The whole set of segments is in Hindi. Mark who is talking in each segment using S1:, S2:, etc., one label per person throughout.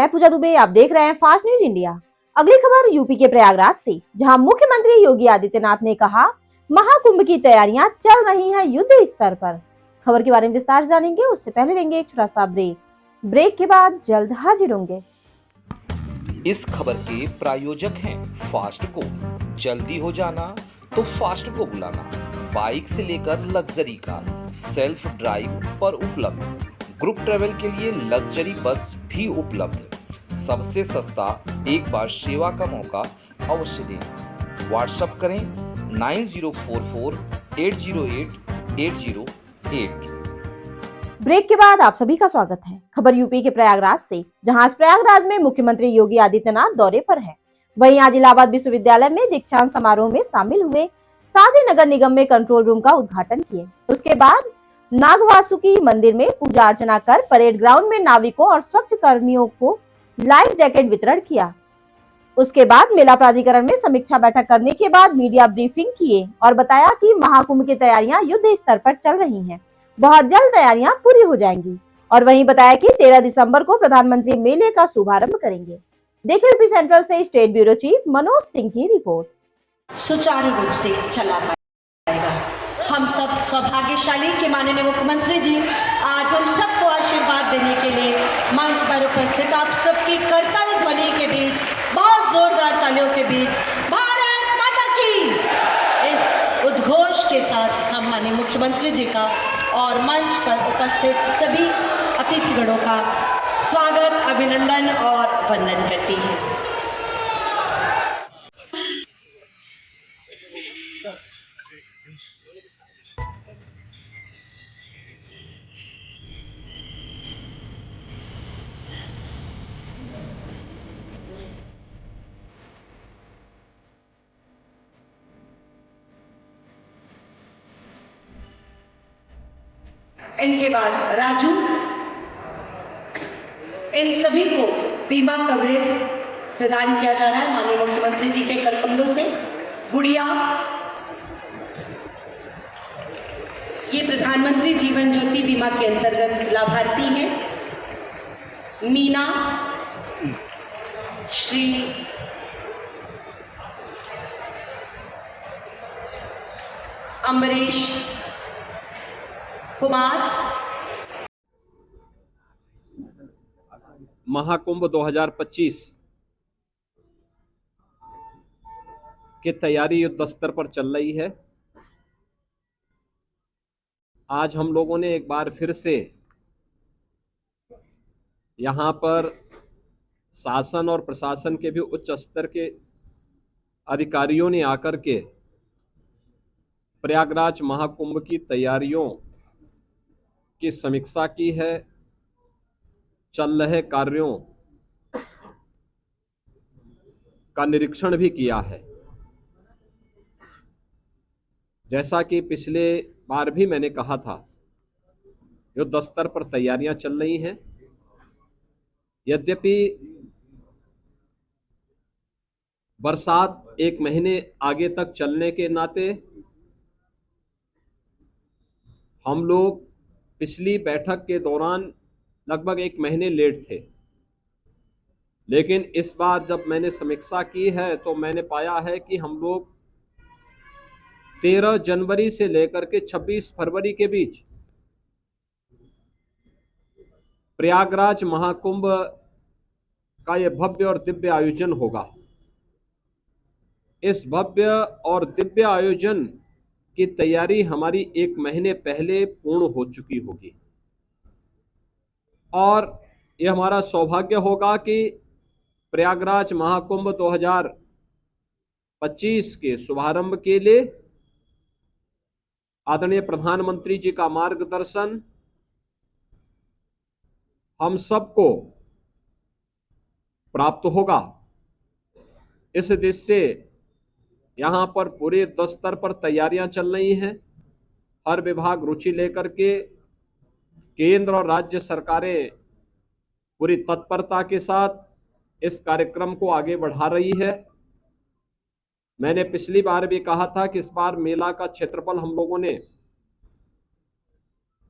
S1: मैं पूजा दुबे, आप देख रहे हैं फास्ट न्यूज इंडिया। अगली खबर यूपी के प्रयागराज से, जहां मुख्यमंत्री योगी आदित्यनाथ ने कहा महाकुंभ की तैयारियां चल रही हैं युद्ध स्तर पर। खबर के बारे में विस्तार से जानेंगे, उससे पहले लेंगे एक छोटा सा ब्रेक के बाद जल्द हाजिर होंगे।
S2: इस खबर के प्रायोजक हैं फास्ट को। जल्दी हो जाना तो फास्ट को बुलाना। बाइक से लेकर लग्जरी कार, सेल्फ ड्राइव पर उपलब्ध। ग्रुप ट्रेवल के लिए लग्जरी बस भी उपलब्ध। सबसे सस्ता एक बार सेवा का मौका अवश्य दें। व्हाट्सएप करें 9044808808।
S1: ब्रेक के बाद आप सभी का स्वागत है। खबर यूपी के प्रयागराज से, जहां आज प्रयागराज में मुख्यमंत्री योगी आदित्यनाथ दौरे पर हैं। वहीं आज इलाहाबाद विश्वविद्यालय में दीक्षांत समारोह में शामिल हुए, साथ ही नगर निगम में कंट्रोल रूम का उद्घाटन किए। उसके बाद नागवासुकी मंदिर में पूजा अर्चना कर परेड ग्राउंड में नाविकों और स्वच्छ कर्मियों को लाइफ जैकेट वितरण किया। उसके बाद मेला प्राधिकरण में समीक्षा बैठक करने के बाद मीडिया ब्रीफिंग किए और बताया कि महाकुंभ की तैयारियां युद्ध स्तर पर चल रही हैं। बहुत जल्द तैयारियां पूरी हो जाएंगी। और वहीं बताया कि 13 दिसंबर को प्रधानमंत्री मेले का शुभारंभ करेंगे। देखिए यूपी सेंट्रल से state bureau chief Manoj Singh की रिपोर्ट।
S3: सुचारू रूप से चला पाएगा। हम सब सौभाग्यशाली के माननीय मुख्यमंत्री जी आज हम सबको आशीर्वाद देने के लिए मंच पर उपस्थित आप सबकी करताल ध्वनि के बीच, बहुत जोरदार तालियों के बीच भारत माता की इस उद्घोष के साथ हम माननीय मुख्यमंत्री जी का और मंच पर उपस्थित सभी अतिथिगणों का स्वागत, अभिनंदन और वंदन करती है। इनके बाद राजू, इन सभी को बीमा कवरेज प्रदान किया जा रहा है माननीय मुख्यमंत्री जी के कर कमलों से। गुड़िया, ये प्रधानमंत्री जीवन ज्योति बीमा के अंतर्गत लाभार्थी हैं। मीना, श्री अमरीश कुमार।
S4: महाकुंभ 2025 की तैयारी युद्ध स्तर पर चल रही है। आज हम लोगों ने एक बार फिर से यहाँ पर शासन और प्रशासन के भी उच्च स्तर के अधिकारियों ने आकर के प्रयागराज महाकुंभ की तैयारियों की समीक्षा की है, चल रहे कार्यों का निरीक्षण भी किया है। जैसा कि पिछले बार भी मैंने कहा था, युद्ध स्तर पर तैयारियां चल रही हैं। यद्यपि बरसात एक महीने आगे तक चलने के नाते हम लोग पिछली बैठक के दौरान लगभग एक महीने लेट थे, लेकिन इस बार जब मैंने समीक्षा की है तो मैंने पाया है कि हम लोग 13 जनवरी से लेकर के 26 फरवरी के बीच प्रयागराज महाकुंभ का यह भव्य और दिव्य आयोजन होगा। इस भव्य और दिव्य आयोजन की तैयारी हमारी एक महीने पहले पूर्ण हो चुकी होगी और यह हमारा सौभाग्य होगा कि प्रयागराज महाकुंभ 2025 के शुभारंभ के लिए आदरणीय प्रधानमंत्री जी का मार्गदर्शन हम सबको प्राप्त होगा। इस दृष्टि से यहाँ पर पूरे युद्ध स्तर पर तैयारियां चल रही हैं। हर विभाग रुचि लेकर के, केंद्र और राज्य सरकारें पूरी तत्परता के साथ इस कार्यक्रम को आगे बढ़ा रही है। मैंने पिछली बार भी कहा था कि इस बार मेला का क्षेत्रफल हम लोगों ने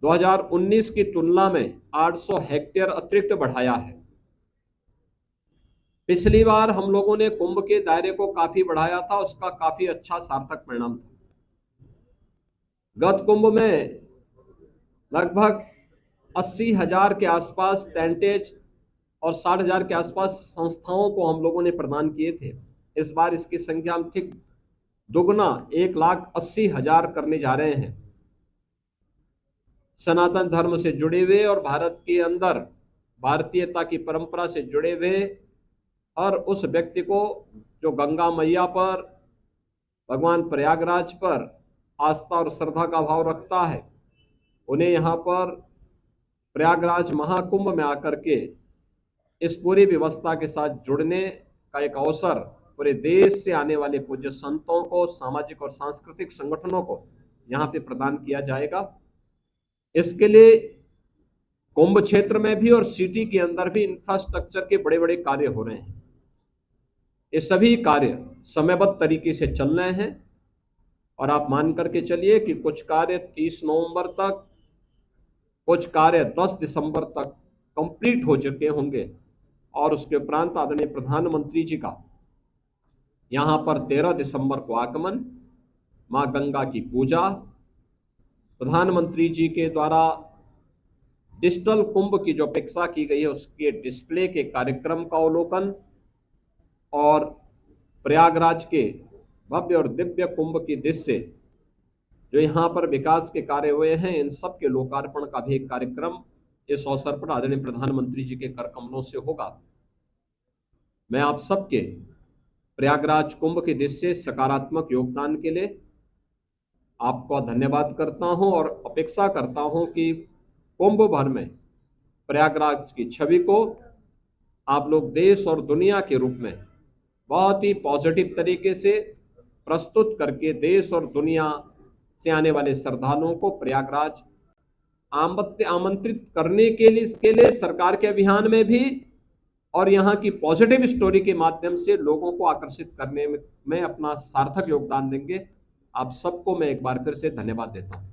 S4: 2019 की तुलना में 800 हेक्टेयर अतिरिक्त बढ़ाया है। पिछली बार हम लोगों ने कुंभ के दायरे को काफी बढ़ाया था, उसका काफी अच्छा सार्थक परिणाम था। गत कुंभ में लगभग 80,000 के आसपास टेंटेज और 60,000 के आसपास संस्थाओं को हम लोगों ने प्रदान किए थे। इस बार इसकी संख्या हम ठीक दुगना 1,80,000 करने जा रहे हैं। सनातन धर्म से जुड़े हुए और भारत के अंदर भारतीयता की परंपरा से जुड़े हुए और उस व्यक्ति को जो गंगा मैया पर, भगवान प्रयागराज पर आस्था और श्रद्धा का भाव रखता है, उन्हें यहाँ पर प्रयागराज महाकुंभ में आकर के इस पूरी व्यवस्था के साथ जुड़ने का एक अवसर पूरे देश से आने वाले पूज्य संतों को, सामाजिक और सांस्कृतिक संगठनों को यहाँ पे प्रदान किया जाएगा। इसके लिए कुंभ क्षेत्र में भी और सिटी के अंदर भी इंफ्रास्ट्रक्चर के बड़े बड़े कार्य हो रहे हैं। ये सभी कार्य समयबद्ध तरीके से चल रहे हैं और आप मान करके चलिए कि कुछ कार्य 30 नवंबर तक, कुछ कार्य 10 दिसंबर तक कंप्लीट हो चुके होंगे और उसके उपरांत आदरणीय प्रधानमंत्री जी का यहाँ पर 13 दिसंबर को आगमन, माँ गंगा की पूजा, प्रधानमंत्री जी के द्वारा डिजिटल कुंभ की जो अपेक्षा की गई है उसके डिस्प्ले के कार्यक्रम का अवलोकन और प्रयागराज के भव्य और दिव्य कुंभ की दृश्य जो यहाँ पर विकास के कार्य हुए हैं, इन सब के लोकार्पण का भी एक कार्यक्रम इस अवसर पर आदरणीय प्रधानमंत्री जी के कर कमलों से होगा। मैं आप सबके प्रयागराज कुंभ के दृश्य सकारात्मक योगदान के लिए आपका धन्यवाद करता हूं और अपेक्षा करता हूं कि कुंभ भर में प्रयागराज की छवि को आप लोग देश और दुनिया के रूप में बहुत ही पॉजिटिव तरीके से प्रस्तुत करके देश और दुनिया से आने वाले श्रद्धालुओं को प्रयागराज आमंत्रित करने के लिए सरकार के अभियान में भी और यहाँ की पॉजिटिव स्टोरी के माध्यम से लोगों को आकर्षित करने में अपना सार्थक योगदान देंगे। आप सबको मैं एक बार फिर से धन्यवाद देता हूँ।